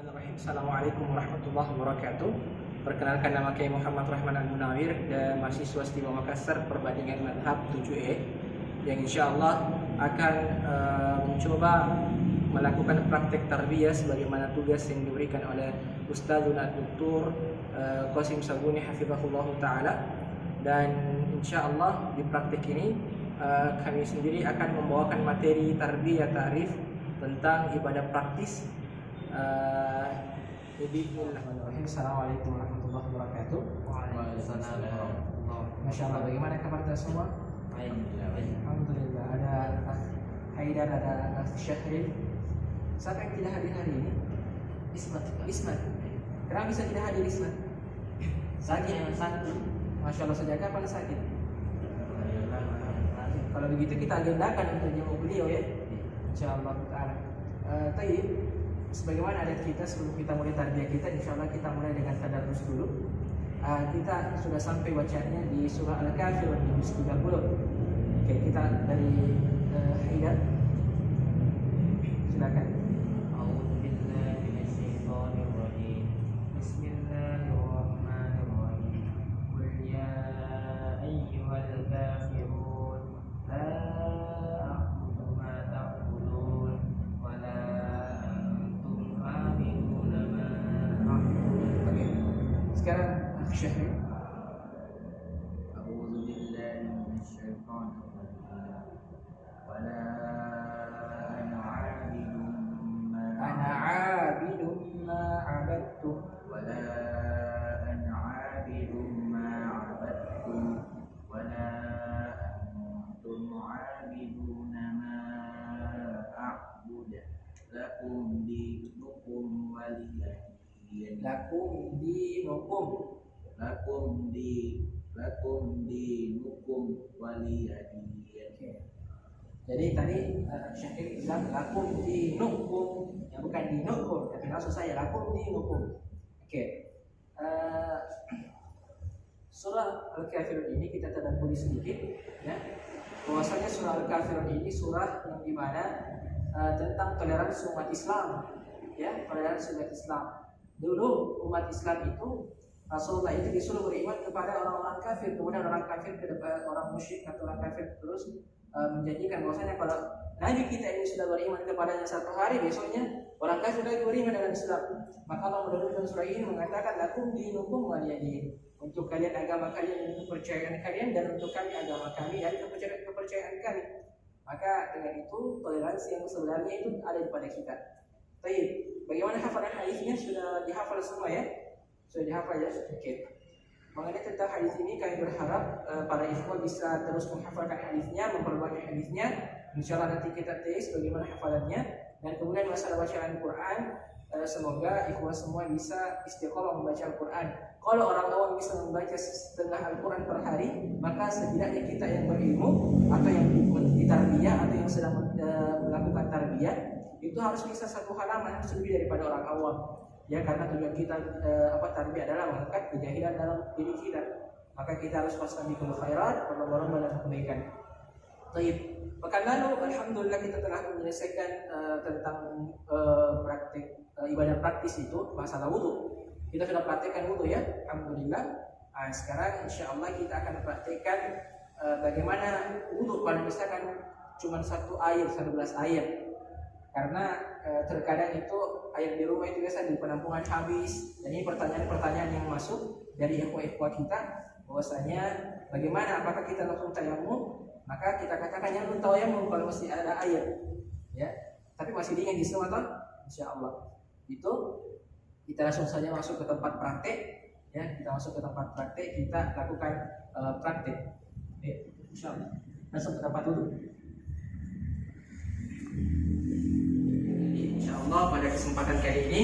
Bismillahirrahmanirrahim. Assalamualaikum warahmatullahi wabarakatuh. Perkenalkan, nama Kiai Muhammad Rahman Al-Munawir dan mahasiswa Setiwa Makassar Perbandingan Madhab 7E yang insyaallah akan mencoba melakukan praktek tarbiyah sebagaimana tugas yang diberikan oleh Ustazuna Dr. Qasim Sabuni hafizahullah taala. Dan insyaallah di praktek ini kami sendiri akan membawakan materi tarbiyah ta'rif tentang ibadah praktis. Bismillahirrahmanirrahim. Assalamualaikum warahmatullahi wabarakatuh. Waalaikumsalam warahmatullahi. Masya Allah, bagaimana kabar kita semua? Alhamdulillah. Ada Akh Haidar, ada Akh Syahril. Siapa yang tidak hadir hari ini? Ismat. Kenapa bisa tidak hadir Ismat? Sakit. Masya Allah, sejak kapan sakit? Kalau begitu kita agendakan untuk jemput beliau ya. Insyaallah ta'ala. Tayyib, sebagaimana adat kita sebelum kita mulai tarbiyah kita, insyaallah kita mulai dengan tadarus dulu. Kita sudah sampai bacanya di surah Al-Kafirun di juz 30. Oke, kita dari Haidar. Silakan. A'udzu billahi minasyaitonir rajim. Bismillahirrahmanirrahim. Qul ya ayyuhal kafirun la a'budu ma ta'budun wa la antum 'abiduna ma a'budu. Oke. Sekarang Akh Syahril. A'udzu billahi minasyaitonir rajim. Wa la ana 'abidun ma Ana 'abidun ma 'abadtum. ولا أنا عابد ما عبدتم ولا أنتم عابدون ما أعبد لكم دينكم ولي دين Lakum dinukum. لكم دينكم ولي دين. Oke. Jadi tadi Syekh bilang lakum dinukum, ya bukan dinukum, tapi maksud saya lakum dinukum. Oke. Surah Al-Kafirun ini kita tadabburi sedikit ya. Bahwasanya surah Al-Kafirun ini surah yang dimana tentang toleransi umat Islam ya, toleransi umat Islam. Dulu umat Islam itu Rasulullah itu disuruh beriman kepada orang-orang kafir, kemudian orang kafir orang musyrik atau orang kafir terus menjanjikan bahwasanya kalau Nabi kita ini sudah beriman kepadanya satu hari, besoknya orang kafir lagi beriman dengan Islam. Maka Allah menurunkan surah ini mengatakan lakum dinukum waliyadin. Untuk kalian agama kalian dan kepercayaan kalian, dan untuk kami agama kami dan kepercayaan kami. Maka dengan itu toleransi yang sebenarnya itu ada pada kita. Baik, bagaimana hafalan hadisnya? Sudah dihafal semua ya? Sudah dihafal ya? Oke. Mengenai tentang hadis ini kami berharap para ikhwan bisa terus menghafalkan hadisnya, memperbanyak hadisnya. Insyaallah nanti kita tes bagaimana hafalannya. Dan kemudian masalah bacaan Quran, semoga ikhwan semua bisa istiqomah membaca Al-Quran. Kalau orang awam bisa membaca setengah Al-Quran per hari, maka setidaknya kita yang berilmu atau yang di tarbiyah atau yang sedang melakukan tarbiyah itu harus bisa satu halaman lebih daripada orang awam. Ya, karena tujuan kita tarbiyah adalah mengangkat kejahilan dalam diri kita. Maka kita harus fastabiqul khairat, berlomba-lomba dalam kebaikan. Baik. Pekan lalu alhamdulillah kita telah menyelesaikan tentang praktik ibadah praktis itu, masalah wudu. Kita sudah praktekkan wudu ya, alhamdulillah. Sekarang insyaallah kita akan praktekkan bagaimana wudu pada misalkan cuma satu air, 11 air. Karena terkadang itu air di rumah itu biasa di penampungan habis. Dan ini pertanyaan-pertanyaan yang masuk dari ikhwah-ikhwah kita, bahwasanya bagaimana, apakah kita langsung tayamum? Maka kita katakan yang tayamum kalau masih ada air, ya. Tapi masih dingin di semua toh, insyaallah. Itu kita langsung saja masuk ke tempat praktek, ya. Kita masuk ke tempat praktek, kita lakukan praktek, ya. Insyaallah. Langsung ke tempat dulu. Insyaallah pada kesempatan kali ini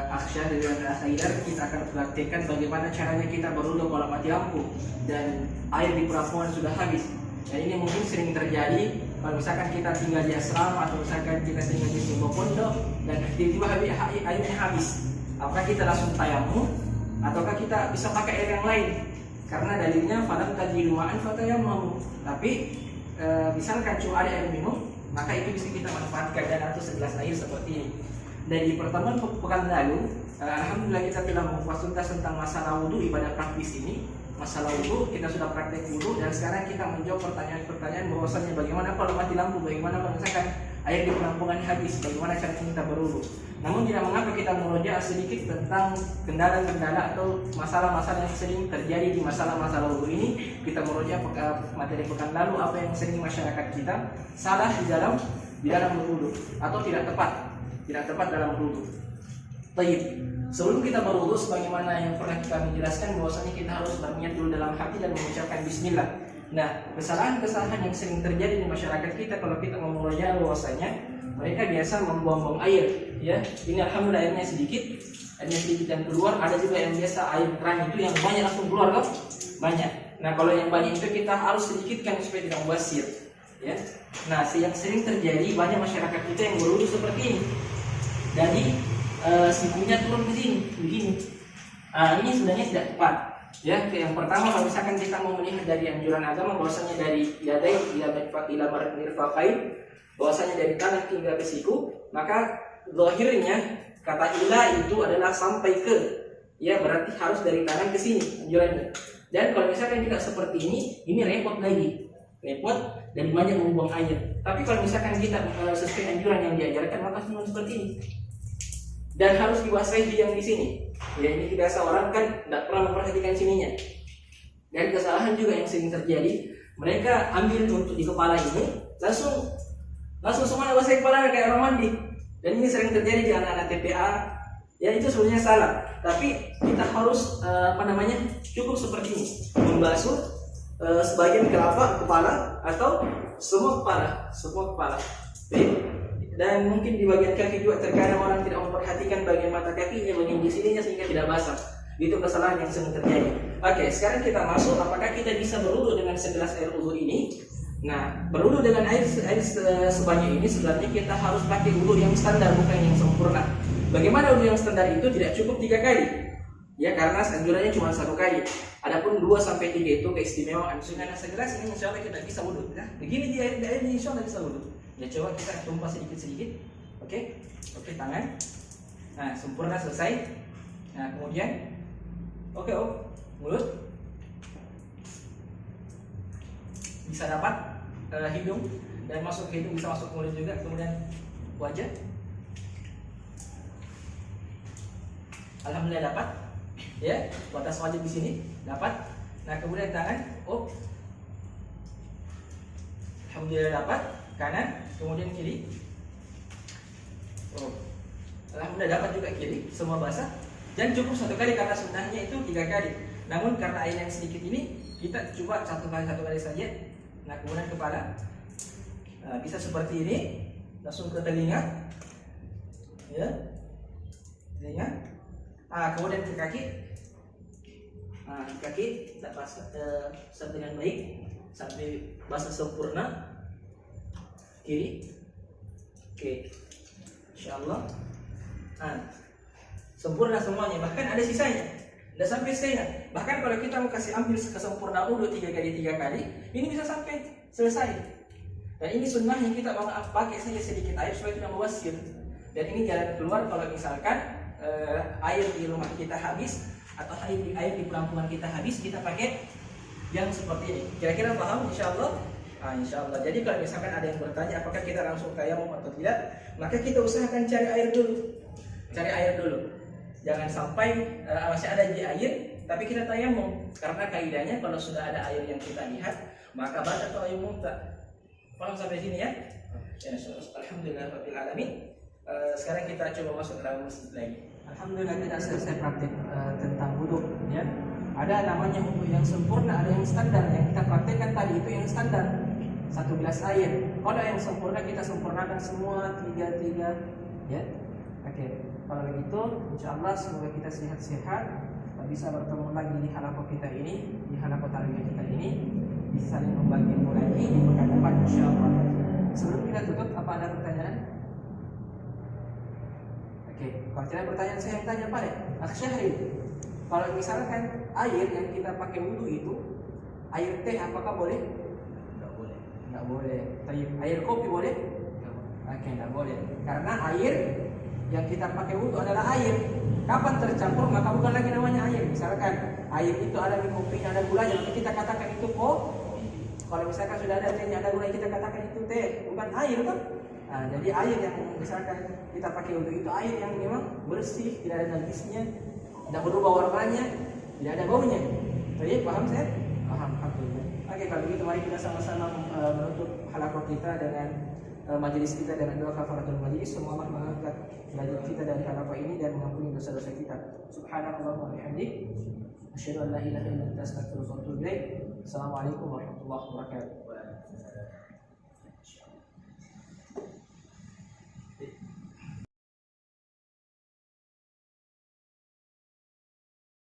Akh Syahril dan Akh Haidar kita akan praktekkan bagaimana caranya kita berwudu kalau mati lampu dan air di peramuan sudah habis. Dan ini mungkin sering terjadi kalau misalkan kita tinggal di asrama atau misalkan kita tinggal di sebuah pondok dan tiba-tiba airnya habis. Apakah kita langsung tayamum ataukah kita bisa pakai air yang lain? Karena dalilnya falam tajidu ma'an fatayammamu. Tapi misalkan cuma ada air minum, maka itu bisa kita manfaatkan dan atau segelas air seperti ini. Dan di pertemuan pekan lalu, alhamdulillah kita telah mengupas tuntas tentang masalah wudhu, ibadah praktis ini. Masalah wudhu, kita sudah praktek wudhu, dan sekarang kita menjawab pertanyaan-pertanyaan bahwasannya bagaimana kalau mati lampu, bagaimana kalau misalkan air di penampungan habis, bagaimana cara kita berwudhu. Namun tidak mengapa kita merujuk sedikit tentang kendala-kendala atau masalah-masalah yang sering terjadi di masalah-masalah wudhu ini. Kita merujuk materi pekan lalu apa yang sering masyarakat kita salah di dalam berwudhu atau tidak tepat dalam berwudhu. Baik. Sebelum kita berwudhu, sebagaimana yang pernah kami jelaskan bahwasanya kita harus berniat dulu dalam hati dan mengucapkan bismillah. Nah, kesalahan-kesalahan yang sering terjadi di masyarakat kita kalau kita mau mulainya bahwasanya mereka biasa membuang-buang air, ya. Ini alhamdulillah airnya sedikit dan keluar. Ada juga yang biasa air keran itu yang banyak langsung keluar, kan? Banyak. Nah, kalau yang banyak itu kita harus sedikitkan supaya tidak mubazir, ya. Nah, yang sering terjadi banyak masyarakat kita yang berwudhu seperti ini. Jadi sikunya turun ke sini, begini. Ini sebenarnya tidak tepat. Ya, yang pertama kalau misalkan kita mau melihat dari anjuran agama bahwasanya dari yadai ila mirfaqain, bahwasanya dari tangan hingga ke siku, maka zahirnya kata ila itu adalah sampai ke, ya berarti harus dari tangan ke sini anjurannya. Dan kalau misalkan tidak seperti ini repot dan banyak membuang air. Tapi kalau misalkan kita sesuai anjuran yang diajarkan, maka cuma seperti ini. Dan harus dibasahi yang di sini. Ya, ini biasa orang kan tidak pernah memperhatikan sininya. Dan kesalahan juga yang sering terjadi, mereka ambil untuk di kepala ini, langsung semuanya basahi kepala kayak orang mandi. Dan ini sering terjadi di anak-anak TPA. Ya, itu sebenarnya salah. Tapi kita harus cukup seperti ini, membasuh sebagian kepala atau semua kepala. Dan mungkin di bagian kaki juga terkadang orang tidak memperhatikan bagian mata kakinya, bagian di sininya sehingga tidak basah. Itu kesalahan yang sering terjadi. Oke, sekarang kita masuk. Apakah kita bisa berwudu dengan segelas air wudu ini? Nah, berwudu dengan air sebanyak ini sebenarnya kita harus pakai wudu yang standar, bukan yang sempurna. Bagaimana wudu yang standar itu tidak cukup 3 kali? Ya, karena anjurannya cuma 1 kali. Adapun 2-3 itu keistimewaan. Dengan segelas ini insya Allah kita bisa wudu. Nah, begini di air ini insya Allah bisa wudu. Ya, coba kita tumpah sedikit-sedikit. Oke, tangan. Nah, sempurna selesai. Nah, kemudian mulut. Bisa dapat hidung, dan masuk ke hidung bisa masuk ke mulut juga. Kemudian wajah. Alhamdulillah dapat. Ya, batas wajah di sini dapat. Nah, kemudian tangan. Alhamdulillah dapat. Kanan, kemudian kiri. Alhamdulillah dapat juga kiri, semua basah. Dan cukup 1 kali karena sunnahnya itu 3 kali. Namun karena air yang sedikit ini, kita coba 1 kali saja. Nah, kemudian kepala. Bisa seperti ini, langsung ke telinga. Ya, telinga. Kemudian ke kaki. Kaki kita basah dengan baik sampai basah sempurna. Kiri. Oke. Insyaallah. Sempurna semuanya, bahkan ada sisanya. Tidak sampai setengah. Bahkan kalau kita mau kasih ambil kesempurnaan wudu 3 kali, ini bisa sampai selesai. Dan ini sunnahnya kita pakai saja sedikit air supaya tidak mubazir. Dan ini jalan keluar kalau misalkan air di rumah kita habis atau air di penampungan kita habis, kita pakai yang seperti ini. Kira-kira paham insyaallah? Insyaallah. Jadi kalau misalkan ada yang bertanya apakah kita langsung tayamum atau tidak, maka kita usahakan cari air dulu. Jangan sampai masih ada di air tapi kita tayamum, karena kaidahnya kalau sudah ada air yang kita lihat maka batal tayamum. Paham sampai sini ya? Alhamdulillah rabbil alamin. Sekarang kita coba masuk dalam masjid lagi. Alhamdulillah kita selesai praktik tentang wudu, ya. Ada namanya wudu yang sempurna, ada yang standar. Yang kita praktekkan tadi itu yang standar, 1 gelas air. Kalau yang sempurna kita sempurnakan semua 3, ya. Oke, kalau begitu insyaallah semoga kita sehat-sehat, bisa bertemu lagi di halaqah kita ini, di halaqah tarbiyah kita ini, bisa saling membagi ilmu lagi di pekan depan insyaallah. Sebelum kita tutup, apa ada pertanyaan? Oke, kalau tidak pertanyaan saya yang tanya pada Syahri. Kalau misalkan air yang kita pakai wudu itu air teh, apakah boleh? Enggak boleh. Air kopi boleh? Oke, enggak boleh. Karena air yang kita pakai wudhu adalah air. Kapan tercampur maka bukan lagi namanya air. Misalkan air itu ada di kopinya, ada gulanya, maka kita katakan itu kopi. Kalau misalkan sudah ada tehnya, ada gulanya, kita katakan itu teh, bukan air kan? Nah, jadi air yang misalkan kita pakai wudhu itu air yang memang bersih, tidak ada najisnya, tidak berubah warnanya, tidak ada baunya. Jadi paham saya? Paham. Alhamdulillah. Oke, kalau begitu mari kita sama-sama menutup halaqah kita dengan majelis kita dengan doa kafaratul majelis. Semoga Allah mengangkat derajat kita dari halaqah ini dan mengampuni dosa-dosa kita. Subhanallah wa bihamdik, asyhadu an la ilaha illa anta astaghfiruka wa atubu ilaik. Assalamualaikum warahmatullahi wabarakatuh.